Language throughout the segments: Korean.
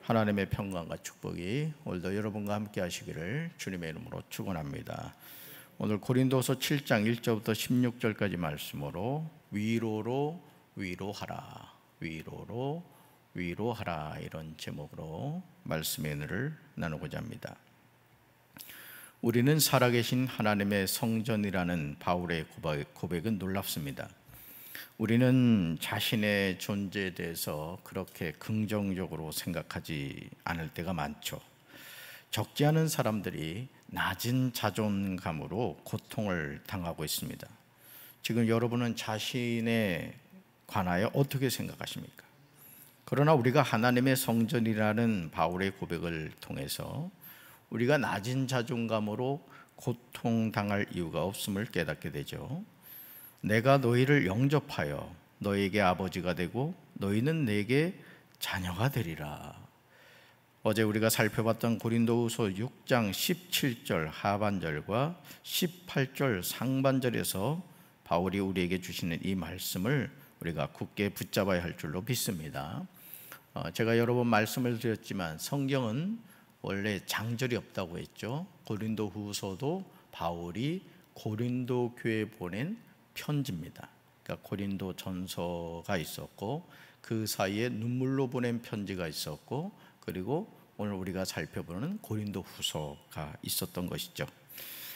하나님의 평강과 축복이 오늘도 여러분과 함께 하시기를 주님의 이름으로 축원합니다. 오늘 고린도서 7장 1절부터 16절까지 말씀으로 위로로 위로하라, 위로로 위로하라, 이런 제목으로 말씀의 은혜를 나누고자 합니다. 우리는 살아계신 하나님의 성전이라는 바울의 고백은 놀랍습니다. 우리는 자신의 존재에 대해서 그렇게 긍정적으로 생각하지 않을 때가 많죠. 적지 않은 사람들이 낮은 자존감으로 고통을 당하고 있습니다. 지금 여러분은 자신에 관하여 어떻게 생각하십니까? 그러나 우리가 하나님의 성전이라는 바울의 고백을 통해서 우리가 낮은 자존감으로 고통당할 이유가 없음을 깨닫게 되죠. 내가 너희를 영접하여 너희에게 아버지가 되고 너희는 내게 자녀가 되리라. 어제 우리가 살펴봤던 고린도후서 6장 17절 하반절과 18절 상반절에서 바울이 우리에게 주시는 이 말씀을 우리가 굳게 붙잡아야 할 줄로 믿습니다. 제가 여러 번 말씀을 드렸지만 성경은 원래 장절이 없다고 했죠. 고린도후서도 바울이 고린도 교회에 보낸 편지입니다. 그러니까 고린도 전서가 있었고 그 사이에 눈물로 보낸 편지가 있었고 그리고 오늘 우리가 살펴보는 고린도 후서가 있었던 것이죠.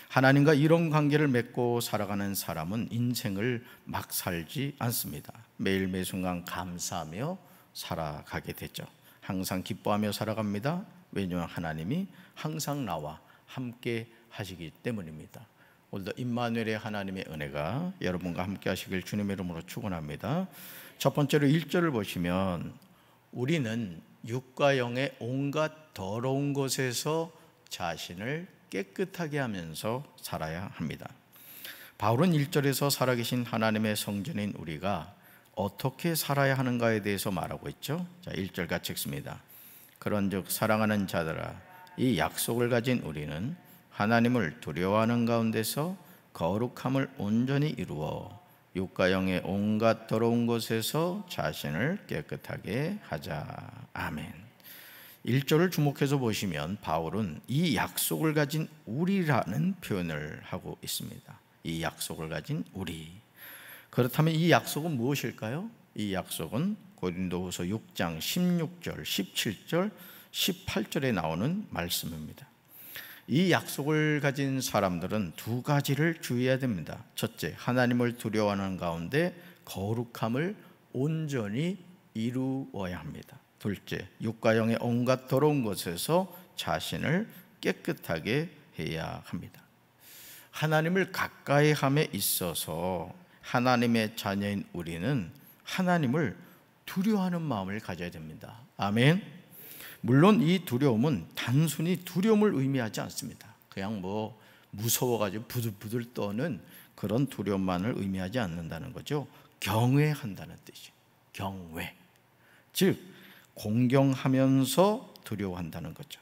하나님과 이런 관계를 맺고 살아가는 사람은 인생을 막 살지 않습니다. 매일 매 순간 감사하며 살아가게 되죠. 항상 기뻐하며 살아갑니다. 왜냐하면 하나님이 항상 나와 함께 하시기 때문입니다. 오늘도 임마누엘의 하나님의 은혜가 여러분과 함께 하시길 주님의 이름으로 축원합니다. 첫 번째로 1절을 보시면 우리는 육과 영의 온갖 더러운 것에서 자신을 깨끗하게 하면서 살아야 합니다. 바울은 1절에서 살아계신 하나님의 성전인 우리가 어떻게 살아야 하는가에 대해서 말하고 있죠. 자, 1절 같이 읽습니다. 그런즉 사랑하는 자들아, 이 약속을 가진 우리는 하나님을 두려워하는 가운데서 거룩함을 온전히 이루어 육과 영의 온갖 더러운 것에서 자신을 깨끗하게 하자. 아멘. 1절을 주목해서 보시면 바울은 이 약속을 가진 우리라는 표현을 하고 있습니다. 이 약속을 가진 우리. 그렇다면 이 약속은 무엇일까요? 이 약속은 고린도후서 6장 16절, 17절, 18절에 나오는 말씀입니다. 이 약속을 가진 사람들은 두 가지를 주의해야 됩니다. 첫째, 하나님을 두려워하는 가운데 거룩함을 온전히 이루어야 합니다. 둘째, 육과 영의 온갖 더러운 것에서 자신을 깨끗하게 해야 합니다. 하나님을 가까이 함에 있어서 하나님의 자녀인 우리는 하나님을 두려워하는 마음을 가져야 됩니다. 아멘. 물론 이 두려움은 단순히 두려움을 의미하지 않습니다. 그냥 무서워가지고 부들부들 떠는 그런 두려움만을 의미하지 않는다는 거죠. 경외한다는 뜻이에요. 경외. 즉 공경하면서 두려워한다는 거죠.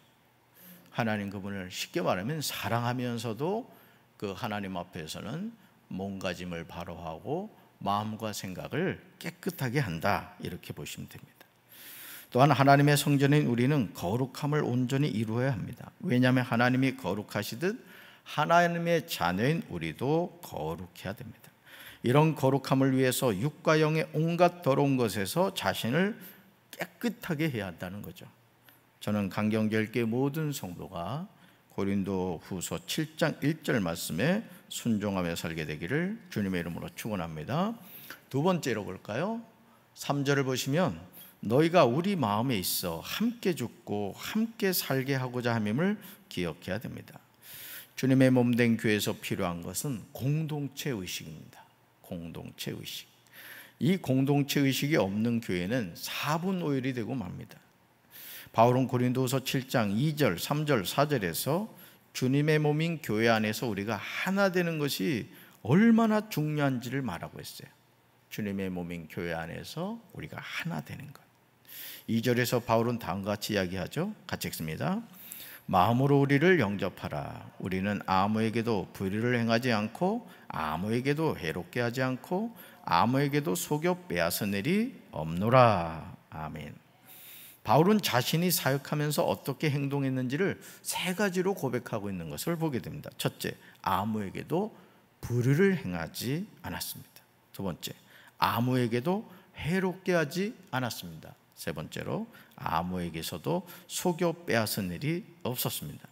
하나님 그분을 쉽게 말하면 사랑하면서도 그 하나님 앞에서는 몸가짐을 바로 하고 마음과 생각을 깨끗하게 한다, 이렇게 보시면 됩니다. 또한 하나님의 성전인 우리는 거룩함을 온전히 이루어야 합니다. 왜냐하면 하나님이 거룩하시듯 하나님의 자녀인 우리도 거룩해야 됩니다. 이런 거룩함을 위해서 육과 영의 온갖 더러운 것에서 자신을 깨끗하게 해야 한다는 거죠. 저는 강경절교의 모든 성도가 고린도 후서 7장 1절 말씀에 순종하며 살게 되기를 주님의 이름으로 축원합니다. 두 번째로 볼까요? 3절을 보시면 너희가 우리 마음에 있어 함께 죽고 함께 살게 하고자 함임을 기억해야 됩니다. 주님의 몸된 교회에서 필요한 것은 공동체 의식입니다. 공동체 의식. 이 공동체 의식이 없는 교회는 4분 5일이 되고 맙니다. 바울은 고린도후서 7장 2절, 3절, 4절에서 주님의 몸인 교회 안에서 우리가 하나 되는 것이 얼마나 중요한지를 말하고 있어요. 주님의 몸인 교회 안에서 우리가 하나 되는 것. 2절에서 바울은 다음과 같이 이야기하죠. 같이 읽습니다. 마음으로 우리를 영접하라. 우리는 아무에게도 불의를 행하지 않고 아무에게도 해롭게 하지 않고 아무에게도 속여 빼앗은 일이 없노라. 아멘. 바울은 자신이 사역하면서 어떻게 행동했는지를 세 가지로 고백하고 있는 것을 보게 됩니다. 첫째, 아무에게도 불의를 행하지 않았습니다. 두 번째, 아무에게도 해롭게 하지 않았습니다. 세 번째로, 아무에게서도 속여 빼앗은 일이 없었습니다.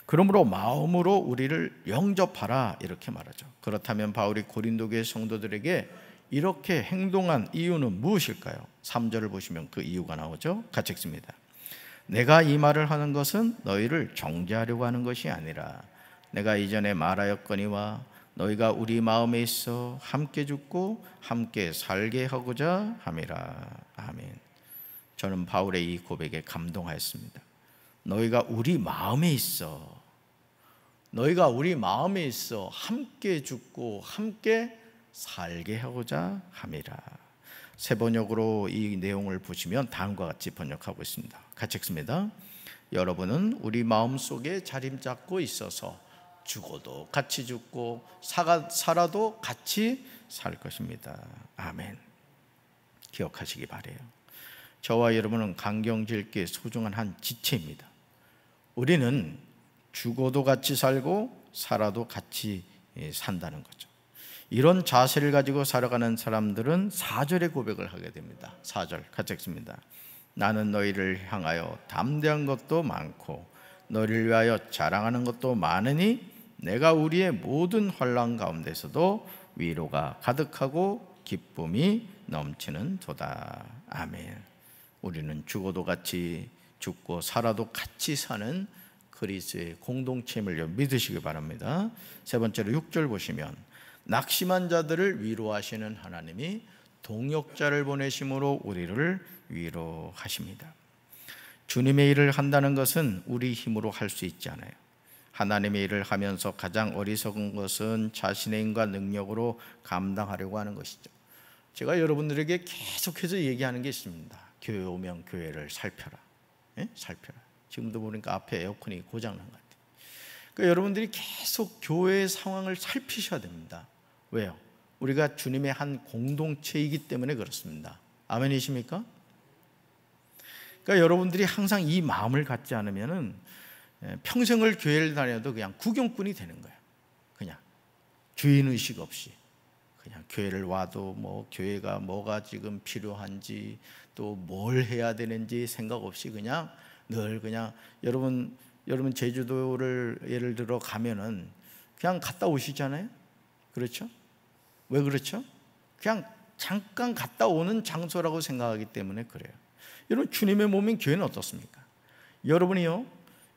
그러므로 마음으로 우리를 영접하라 이렇게 말하죠. 그렇다면 바울이 고린도 교회 성도들에게 이렇게 행동한 이유는 무엇일까요? 3절을 보시면 그 이유가 나오죠. 같이 읽습니다. 내가 이 말을 하는 것은 너희를 정죄하려고 하는 것이 아니라 내가 이전에 말하였거니와 너희가 우리 마음에 있어 함께 죽고 함께 살게 하고자 함이라. 아멘. 저는 바울의 이 고백에 감동하였습니다. 너희가 우리 마음에 있어, 너희가 우리 마음에 있어 함께 죽고 함께 살게 하고자 함이라. 새 번역으로 이 내용을 보시면 다음과 같이 번역하고 있습니다. 같이 읽습니다. 여러분은 우리 마음속에 자림잡고 있어서 죽어도 같이 죽고 살아도 같이 살 것입니다. 아멘. 기억하시기 바라요. 저와 여러분은 강경질기의 소중한 한 지체입니다. 우리는 죽어도 같이 살고 살아도 같이 산다는 거죠. 이런 자세를 가지고 살아가는 사람들은 4절의 고백을 하게 됩니다. 4절 같이 읽습니다. 나는 너희를 향하여 담대한 것도 많고 너희를 위하여 자랑하는 것도 많으니 내가 우리의 모든 환난 가운데서도 위로가 가득하고 기쁨이 넘치는 도다. 아멘. 우리는 죽어도 같이 죽고 살아도 같이 사는 그리스도의 공동체임을 믿으시기 바랍니다. 세 번째로 6절 보시면 낙심한 자들을 위로하시는 하나님이 동역자를 보내심으로 우리를 위로하십니다. 주님의 일을 한다는 것은 우리 힘으로 할 수 있지 않아요. 하나님의 일을 하면서 가장 어리석은 것은 자신의 힘과 능력으로 감당하려고 하는 것이죠. 제가 여러분들에게 계속해서 얘기하는 게 있습니다. 교회 오면 교회를 살펴라. 예? 살펴라. 지금도 보니까 앞에 에어컨이 고장난 것 같아요. 그러니까 여러분들이 계속 교회의 상황을 살피셔야 됩니다. 왜요? 우리가 주님의 한 공동체이기 때문에 그렇습니다. 아멘이십니까? 그러니까 여러분들이 항상 이 마음을 갖지 않으면은 평생을 교회를 다녀도 그냥 구경꾼이 되는 거예요. 그냥 주인의식 없이 그냥 교회를 와도 뭐 교회가 뭐가 지금 필요한지 또 뭘 해야 되는지 생각 없이 그냥 늘 그냥 여러분 제주도를 예를 들어 가면은 그냥 갔다 오시잖아요. 그렇죠? 왜 그렇죠? 그냥 잠깐 갔다 오는 장소라고 생각하기 때문에 그래요. 여러분 주님의 몸인 교회는 어떻습니까? 여러분이요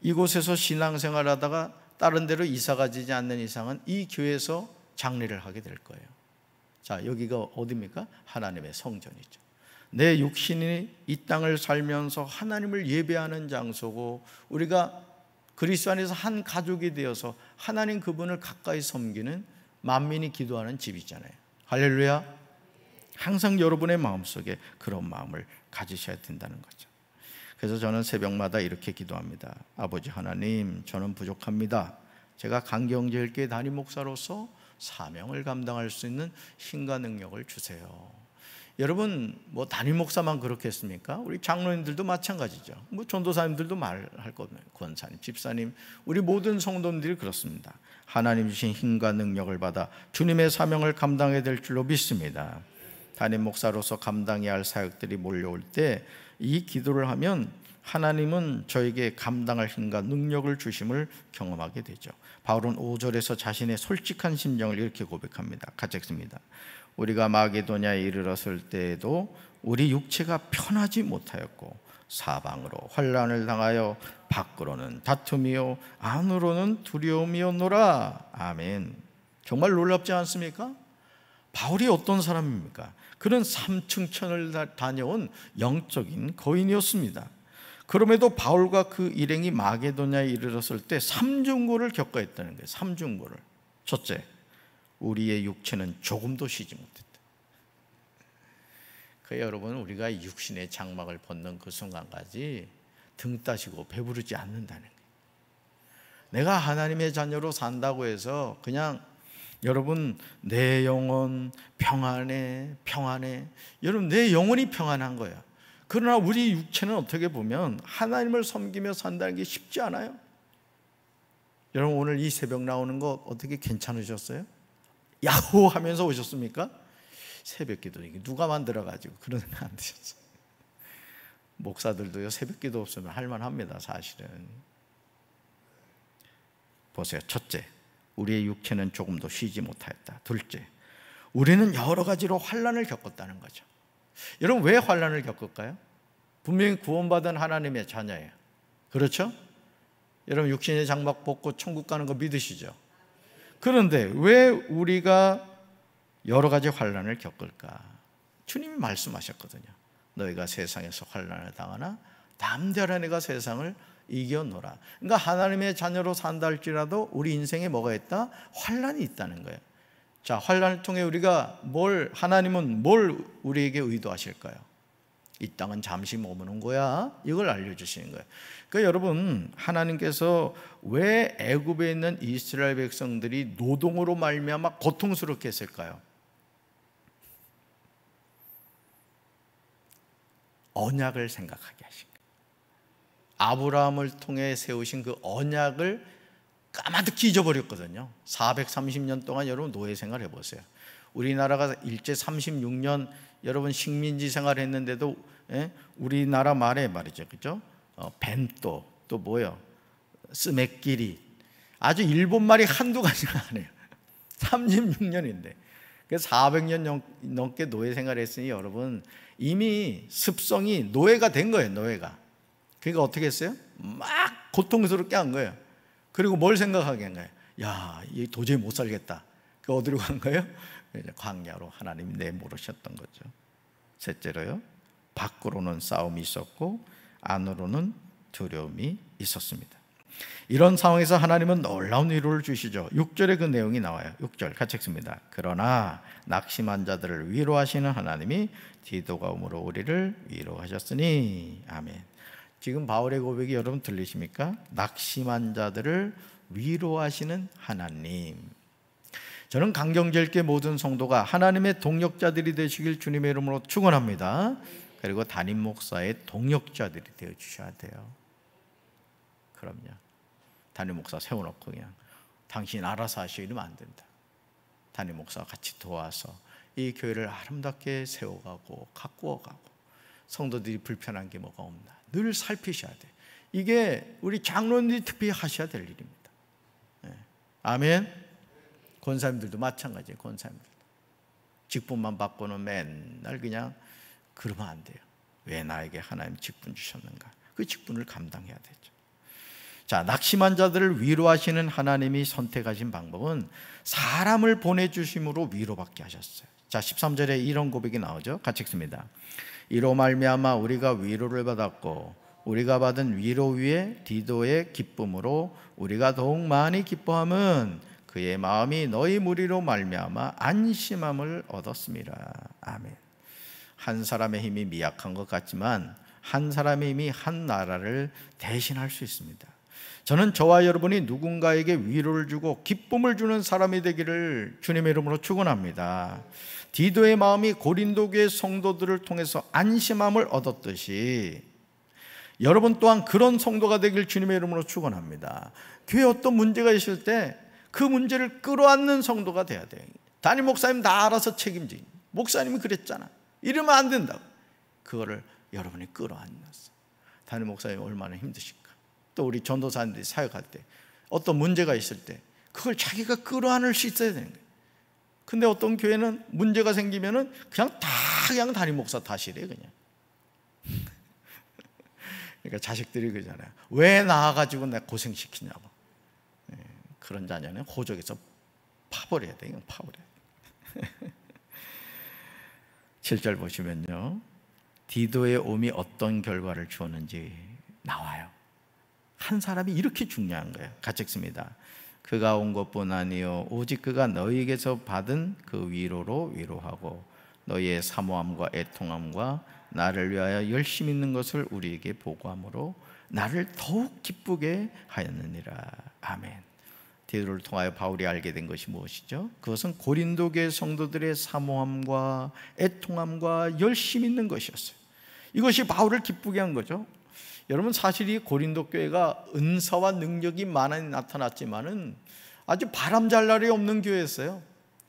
이곳에서 신앙생활 하다가 다른 데로 이사가 지지 않는 이상은 이 교회에서 장례를 하게 될 거예요. 자, 여기가 어디입니까? 하나님의 성전이죠. 내 육신이 이 땅을 살면서 하나님을 예배하는 장소고 우리가 그리스도 안에서 한 가족이 되어서 하나님 그분을 가까이 섬기는 만민이 기도하는 집이잖아요. 할렐루야. 항상 여러분의 마음속에 그런 마음을 가지셔야 된다는 거죠. 그래서 저는 새벽마다 이렇게 기도합니다. 아버지 하나님, 저는 부족합니다. 제가 강경제일교회 담임 목사로서 사명을 감당할 수 있는 힘과 능력을 주세요. 여러분 뭐 담임 목사만 그렇겠습니까? 우리 장로님들도 마찬가지죠. 뭐 전도사님들도 말할 거면 권사님, 집사님, 우리 모든 성도님들이 그렇습니다. 하나님 주신 힘과 능력을 받아 주님의 사명을 감당해야 될 줄로 믿습니다. 담임 목사로서 감당해야 할 사역들이 몰려올 때 이 기도를 하면 하나님은 저에게 감당할 힘과 능력을 주심을 경험하게 되죠. 바울은 5절에서 자신의 솔직한 심정을 이렇게 고백합니다. 같이 읽습니다. 우리가 마게도냐에 이르렀을 때에도 우리 육체가 편하지 못하였고 사방으로 환난을 당하여 밖으로는 다툼이요 안으로는 두려움이었노라. 아멘. 정말 놀랍지 않습니까? 바울이 어떤 사람입니까? 그는 3층 천을 다녀온 영적인 거인이었습니다. 그럼에도 바울과 그 일행이 마게도냐에 이르렀을 때 3중고를 겪어야 했다는 거예요. 3중고를. 첫째, 우리의 육체는 조금도 쉬지 못했다. 여러분, 우리가 육신의 장막을 벗는 그 순간까지 등 따시고 배부르지 않는다는 거예요. 내가 하나님의 자녀로 산다고 해서 그냥 여러분 내 영혼 평안해. 여러분 내 영혼이 평안한 거예요. 그러나 우리 육체는 어떻게 보면 하나님을 섬기며 산다는 게 쉽지 않아요. 여러분 오늘 이 새벽 나오는 거 어떻게 괜찮으셨어요? 야호 하면서 오셨습니까? 새벽 기도 이게 누가 만들어가지고 그런 생각 안 드셨어요? 목사들도요 새벽 기도 없으면 할만합니다. 사실은 보세요. 첫째, 우리의 육체는 조금도 쉬지 못하였다. 둘째, 우리는 여러 가지로 환난을 겪었다는 거죠. 여러분 왜 환난을 겪을까요? 분명히 구원받은 하나님의 자녀예요. 그렇죠? 여러분 육신의 장막 벗고 천국 가는 거 믿으시죠? 그런데 왜 우리가 여러 가지 환난을 겪을까? 주님이 말씀하셨거든요. 너희가 세상에서 환난을 당하나 담대하라 내가 세상을 이겨노라. 그러니까 하나님의 자녀로 산다 할지라도 우리 인생에 뭐가 있다? 환난이 있다는 거예요. 자, 환난을 통해 우리가 하나님은 뭘 우리에게 의도하실까요? 이 땅은 잠시 머무는 거야. 이걸 알려주시는 거예요. 그러니까 여러분 하나님께서 왜 애굽에 있는 이스라엘 백성들이 노동으로 말미암아 고통스럽게 했을까요? 언약을 생각하게 하신 거예요. 아브라함을 통해 세우신 그 언약을 까마득히 잊어버렸거든요. 430년 동안 여러분 노예 생활 해보세요. 우리나라가 일제 36년 여러분 식민지 생활 했는데도 우리나라 말에 말이죠. 그죠? 벤또 또 뭐요? 스맥끼리 아주 일본 말이 한두 가지가 아니에요. 36년인데 400년 넘게 노예 생활했으니 여러분 이미 습성이 노예가 된 거예요. 노예가. 그러니까 어떻게 했어요? 막 고통스럽게 한 거예요. 그리고 뭘 생각하게 한 거예요? 야, 이 도저히 못 살겠다. 그 어디로 간 거예요? 광야로 하나님이 내모르셨던 거죠. 셋째로요, 밖으로는 싸움이 있었고 안으로는 두려움이 있었습니다. 이런 상황에서 하나님은 놀라운 위로를 주시죠. 6절에 그 내용이 나와요. 6절 같이 읽습니다. 그러나 낙심한 자들을 위로하시는 하나님이 디도가 오므로 우리를 위로하셨으니. 아멘. 지금 바울의 고백이 여러분 들리십니까? 낙심한 자들을 위로하시는 하나님. 저는 강경절께 모든 성도가 하나님의 동역자들이 되시길 주님의 이름으로 축원합니다. 그리고 담임 목사의 동역자들이 되어 주셔야 돼요. 그럼요. 담임 목사 세워놓고 그냥 당신 알아서 하시오 이러면 안 된다. 담임 목사와 같이 도와서 이 교회를 아름답게 세워가고 가꾸어가고 성도들이 불편한 게 뭐가 없나 늘 살피셔야 돼. 이게 우리 장로님들이 특별히 하셔야 될 일입니다. 네. 아멘. 권사님들도 마찬가지예요. 권사님들도 직분만 받고는 맨날 그냥 그러면 안 돼요. 왜 나에게 하나님 직분 주셨는가? 그 직분을 감당해야 되죠. 자, 낙심한 자들을 위로하시는 하나님이 선택하신 방법은 사람을 보내주심으로 위로받게 하셨어요. 자, 13절에 이런 고백이 나오죠. 같이 읽습니다. 이로 말미암아 우리가 위로를 받았고 우리가 받은 위로 위에 디도의 기쁨으로 우리가 더욱 많이 기뻐함은 그의 마음이 너희 무리로 말미암아 안심함을 얻었습니다. 아멘. 한 사람의 힘이 미약한 것 같지만 한 사람의 힘이 한 나라를 대신할 수 있습니다. 저는 저와 여러분이 누군가에게 위로를 주고 기쁨을 주는 사람이 되기를 주님의 이름으로 축원합니다. 디도의 마음이 고린도 교회 성도들을 통해서 안심함을 얻었듯이 여러분 또한 그런 성도가 되길 주님의 이름으로 축원합니다. 교회에 어떤 문제가 있을 때 그 문제를 끌어안는 성도가 돼야 돼요. 담임 목사님 다 알아서 책임지기. 목사님이 그랬잖아. 이러면 안 된다고. 그거를 여러분이 끌어안았어. 담임 목사님이 얼마나 힘드실까. 또 우리 전도사님들이 사역할 때 어떤 문제가 있을 때 그걸 자기가 끌어안을 수 있어야 되는 거예요. 근데 어떤 교회는 문제가 생기면은 그냥 담임 목사 탓이래요, 그냥. 그러니까 자식들이 그러잖아요. 왜 나와가지고 내가 고생시키냐고. 그런 자녀는 호적에서 파버려야 돼, 그냥 파버려야 돼. 7절 보시면요, 디도의 옴이 어떤 결과를 주었는지 나와요. 한 사람이 이렇게 중요한 거예요. 같이 읽습니다. 그가 온 것뿐 아니요 오직 그가 너희에게서 받은 그 위로로 위로하고 너희의 사모함과 애통함과 나를 위하여 열심히 있는 것을 우리에게 보고함으로 나를 더욱 기쁘게 하였느니라. 아멘. 디도를 통하여 바울이 알게 된 것이 무엇이죠? 그것은 고린도 교회 성도들의 사모함과 애통함과 열심히 있는 것이었어요. 이것이 바울을 기쁘게 한 거죠. 여러분, 사실 이 고린도 교회가 은사와 능력이 많이 나타났지만은 아주 바람잘 날이 없는 교회였어요.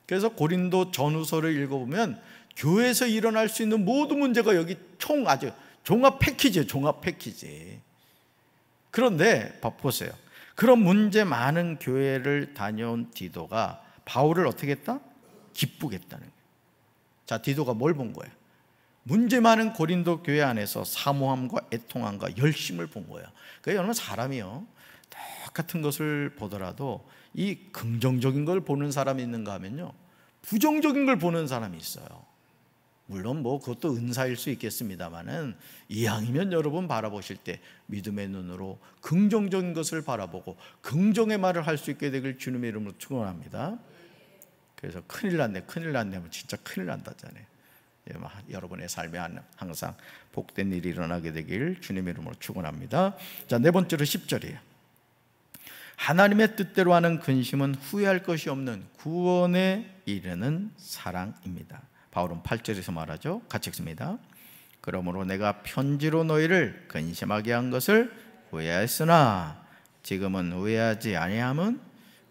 그래서 고린도 전후서를 읽어보면 교회에서 일어날 수 있는 모든 문제가 여기 아주 종합 패키지예요. 종합 패키지. 그런데 보세요. 그런 문제 많은 교회를 다녀온 디도가 바울을 어떻게 했다? 기쁘게 했다는 거예요. 자, 디도가 뭘 본 거예요? 문제 많은 고린도 교회 안에서 사모함과 애통함과 열심을 본 거예요. 그러니까 여러분, 사람이요, 똑같은 것을 보더라도 이 긍정적인 걸 보는 사람이 있는가 하면요, 부정적인 걸 보는 사람이 있어요. 물론 그것도 은사일 수 있겠습니다만은, 이왕이면 여러분 바라보실 때 믿음의 눈으로 긍정적인 것을 바라보고 긍정의 말을 할 수 있게 되길 주님의 이름으로 축원합니다. 그래서 큰일 났네 하면 진짜 큰일 난다잖아요. 여러분의 삶에 항상 복된 일이 일어나게 되길 주님의 이름으로 축원합니다. 자, 네 번째로 10절이에요. 하나님의 뜻대로 하는 근심은 후회할 것이 없는 구원에 이르는 사랑입니다. 바울은 8절에서 말하죠. 같이 읽습니다. 그러므로 내가 편지로 너희를 근심하게 한 것을 후회하였으나 지금은 후회하지 아니함은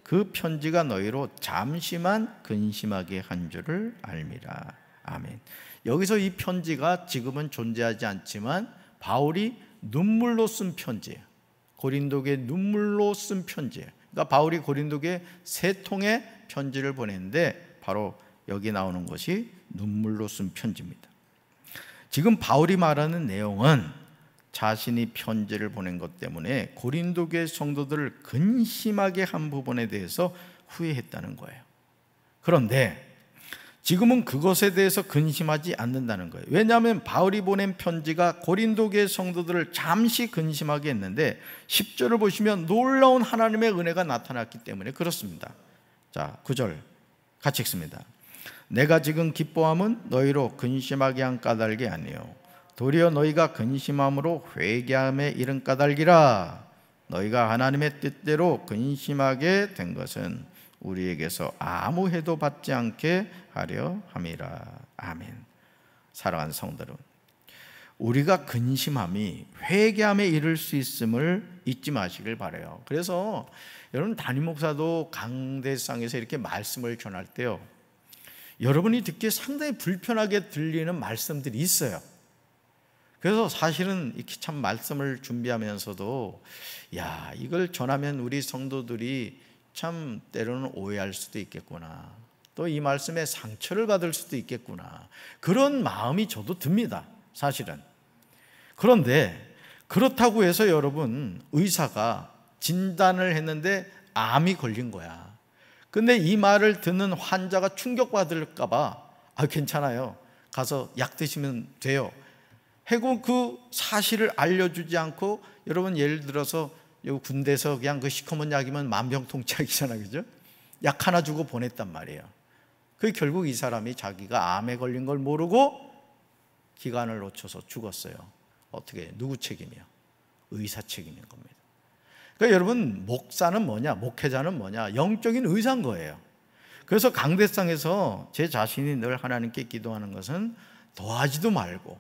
그 편지가 너희로 잠시만 근심하게 한 줄을 알미라. 아멘. 여기서 이 편지가 지금은 존재하지 않지만 바울이 눈물로 쓴 편지예요. 고린도교에 눈물로 쓴 편지예요. 그러니까 바울이 고린도교에 3통의 편지를 보냈는데 바로 여기 나오는 것이 눈물로 쓴 편지입니다. 지금 바울이 말하는 내용은 자신이 편지를 보낸 것 때문에 고린도교의 성도들을 근심하게 한 부분에 대해서 후회했다는 거예요. 그런데 지금은 그것에 대해서 근심하지 않는다는 거예요. 왜냐하면 바울이 보낸 편지가 고린도교의 성도들을 잠시 근심하게 했는데 10절을 보시면 놀라운 하나님의 은혜가 나타났기 때문에 그렇습니다. 자, 9절 같이 읽습니다. 내가 지금 기뻐함은 너희로 근심하게 한 까닭이 아니요 도리어 너희가 근심함으로 회개함에 이른 까닭이라. 너희가 하나님의 뜻대로 근심하게 된 것은 우리에게서 아무 해도 받지 않게 하려 함이라. 아멘. 사랑하는 성도들, 우리가 근심함이 회개함에 이를 수 있음을 잊지 마시길 바라요. 그래서 여러분, 담임 목사도 강대상에서 이렇게 말씀을 전할 때요, 여러분이 듣기에 상당히 불편하게 들리는 말씀들이 있어요. 그래서 사실은 이렇게 참 말씀을 준비하면서도 이걸 전하면 우리 성도들이 참 때로는 오해할 수도 있겠구나, 또 이 말씀에 상처를 받을 수도 있겠구나, 그런 마음이 저도 듭니다, 사실은. 그런데 그렇다고 해서 여러분, 의사가 진단을 했는데 암이 걸린 거야. 근데 이 말을 듣는 환자가 충격받을까 봐 괜찮아요, 가서 약 드시면 돼요 하고 그 사실을 알려주지 않고, 여러분 예를 들어서 군대에서 그냥 그 시커먼 약이면 만병통치약이잖아요, 그죠? 약 하나 주고 보냈단 말이에요. 그 결국 이 사람이 자기가 암에 걸린 걸 모르고 기간을 놓쳐서 죽었어요. 어떻게? 누구 책임이요? 의사 책임인 겁니다. 그러니까 여러분, 목사는 뭐냐? 목회자는 뭐냐? 영적인 의사인 거예요. 그래서 강대상에서 제 자신이 늘 하나님께 기도하는 것은 더하지도 말고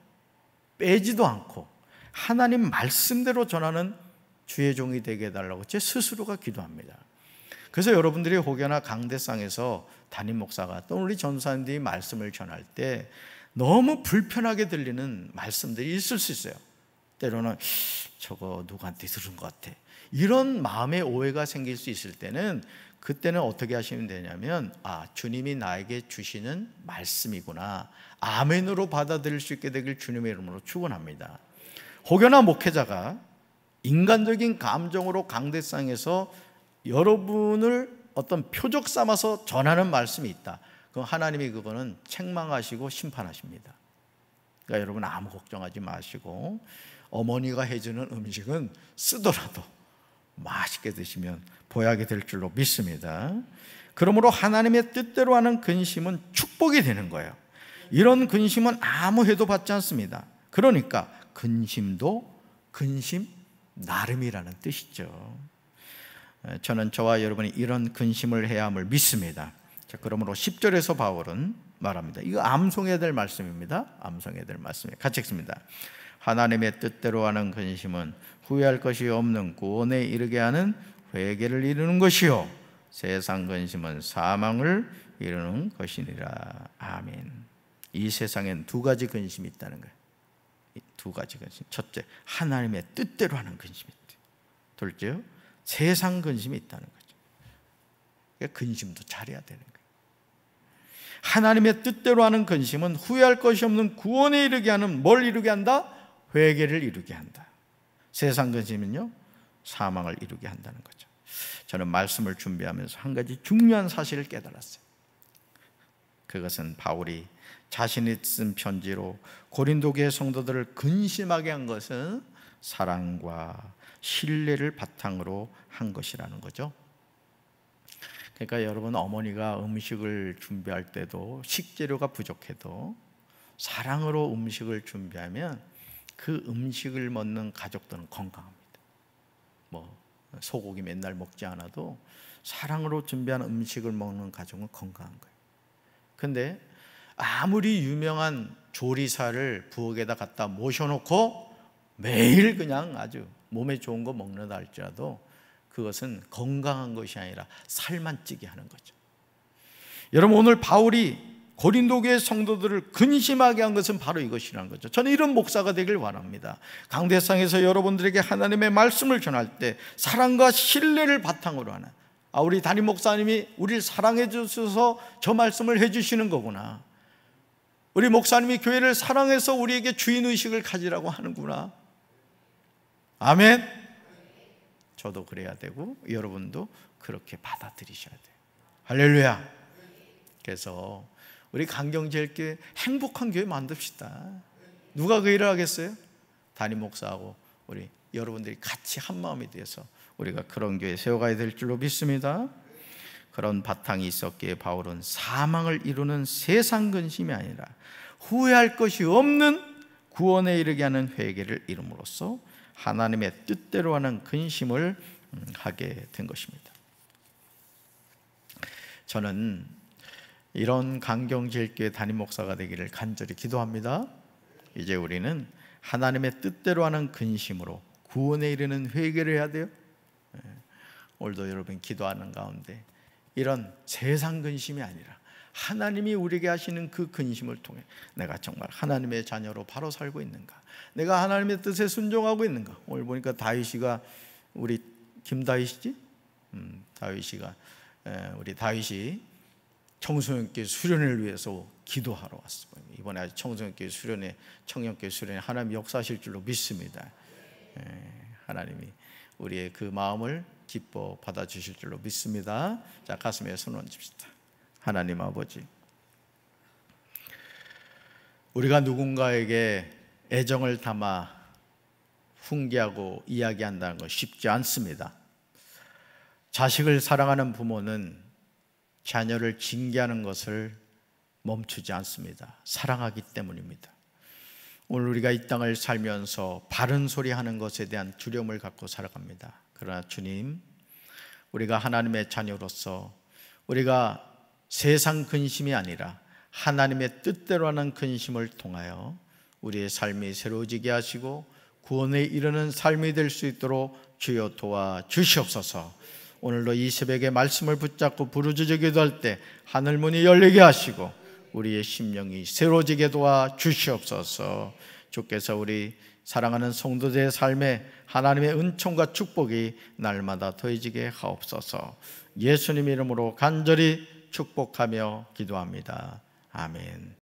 빼지도 않고 하나님 말씀대로 전하는 주의 종이 되게 해달라고 제 스스로가 기도합니다. 그래서 여러분들이 혹여나 강대상에서 담임 목사가 또 우리 전사님들이 말씀을 전할 때 너무 불편하게 들리는 말씀들이 있을 수 있어요. 때로는 저거 누구한테 들은 것 같아, 이런 마음의 오해가 생길 수 있을 때는, 그때는 어떻게 하시면 되냐면, 주님이 나에게 주시는 말씀이구나, 아멘으로 받아들일 수 있게 되길 주님의 이름으로 축원합니다. 혹여나 목회자가 인간적인 감정으로 강대상에서 여러분을 어떤 표적 삼아서 전하는 말씀이 있다, 그럼 하나님이 그거는 책망하시고 심판하십니다. 그러니까 여러분, 아무 걱정하지 마시고 어머니가 해주는 음식은 쓰더라도 맛있게 드시면 보약이 될 줄로 믿습니다. 그러므로 하나님의 뜻대로 하는 근심은 축복이 되는 거예요. 이런 근심은 아무 해도 받지 않습니다. 그러니까 근심도 근심 나름이라는 뜻이죠. 저는 저와 여러분이 이런 근심을 해야 함을 믿습니다. 자, 그러므로 10절에서 바울은 말합니다. 이거 암송해야 될 말씀입니다. 암송해야 될 말씀이에요. 같이 읽습니다. 하나님의 뜻대로 하는 근심은 후회할 것이 없는 구원에 이르게 하는 회개를 이루는 것이요 세상 근심은 사망을 이루는 것이니라. 아멘. 이 세상엔 두 가지 근심이 있다는 거예요. 두 가지 근심. 첫째, 하나님의 뜻대로 하는 근심이 있대요. 둘째요, 세상 근심이 있다는 거죠. 그러니까 근심도 잘해야 되는 거예요. 하나님의 뜻대로 하는 근심은 후회할 것이 없는 구원에 이르게 하는, 뭘 이루게 한다? 회개를 이루게 한다. 세상 근심은요, 사망을 이루게 한다는 거죠. 저는 말씀을 준비하면서 한 가지 중요한 사실을 깨달았어요. 그것은 바울이 자신이 쓴 편지로 고린도 교회 성도들을 근심하게 한 것은 사랑과 신뢰를 바탕으로 한 것이라는 거죠. 그러니까 여러분, 어머니가 음식을 준비할 때도 식재료가 부족해도 사랑으로 음식을 준비하면 그 음식을 먹는 가족들은 건강합니다. 소고기 맨날 먹지 않아도 사랑으로 준비한 음식을 먹는 가족은 건강한 거예요. 근데 아무리 유명한 조리사를 부엌에다 갖다 모셔놓고 매일 그냥 아주 몸에 좋은 거 먹는다 할지라도 그것은 건강한 것이 아니라 살만 찌게 하는 거죠. 여러분, 오늘 바울이 고린도 교회 성도들을 근심하게 한 것은 바로 이것이라는 거죠. 저는 이런 목사가 되길 원합니다. 강대상에서 여러분들에게 하나님의 말씀을 전할 때 사랑과 신뢰를 바탕으로 하는, 우리 담임 목사님이 우리를 사랑해 주셔서 저 말씀을 해 주시는 거구나. 우리 목사님이 교회를 사랑해서 우리에게 주인의식을 가지라고 하는구나. 아멘. 저도 그래야 되고 여러분도 그렇게 받아들이셔야 돼요. 할렐루야. 그래서 우리 강경제일교회 행복한 교회 만듭시다. 누가 그 일을 하겠어요? 담임 목사하고 우리 여러분들이 같이 한 마음이 되어서 우리가 그런 교회 세워가야 될 줄로 믿습니다. 그런 바탕이 있었기에 바울은 사망을 이루는 세상 근심이 아니라 후회할 것이 없는 구원에 이르게 하는 회개를 이름으로써 하나님의 뜻대로 하는 근심을 하게 된 것입니다. 저는 이런 강경제일교회 담임 목사가 되기를 간절히 기도합니다. 이제 우리는 하나님의 뜻대로 하는 근심으로 구원에 이르는 회개를 해야 돼요. 오늘도 여러분 기도하는 가운데 이런 세상 근심이 아니라 하나님이 우리에게 하시는 그 근심을 통해 내가 정말 하나님의 자녀로 바로 살고 있는가, 내가 하나님의 뜻에 순종하고 있는가. 오늘 보니까 다윗이가, 우리 김다윗이지? 다윗이가, 우리 다윗이 청소년교회 수련회를 위해서 기도하러 왔어요. 이번에 청소년교회 수련회, 청년교회 수련회 하나님 역사하실 줄로 믿습니다. 하나님이 우리의 그 마음을 기뻐 받아주실 줄로 믿습니다. 자, 가슴에 손 얹읍시다. 하나님 아버지, 우리가 누군가에게 애정을 담아 훈계하고 이야기한다는 건 쉽지 않습니다. 자식을 사랑하는 부모는 자녀를 징계하는 것을 멈추지 않습니다. 사랑하기 때문입니다. 오늘 우리가 이 땅을 살면서 바른 소리 하는 것에 대한 두려움을 갖고 살아갑니다. 그러나 주님, 우리가 하나님의 자녀로서 우리가 세상 근심이 아니라 하나님의 뜻대로 하는 근심을 통하여 우리의 삶이 새로워지게 하시고 구원에 이르는 삶이 될 수 있도록 주여 도와주시옵소서. 오늘도 이 새벽에 말씀을 붙잡고 부르짖어 기도할 때 하늘문이 열리게 하시고 우리의 심령이 새로워지게 도와주시옵소서. 주께서 우리 사랑하는 성도들의 삶에 하나님의 은총과 축복이 날마다 더해지게 하옵소서. 예수님 이름으로 간절히 축복하며 기도합니다. 아멘.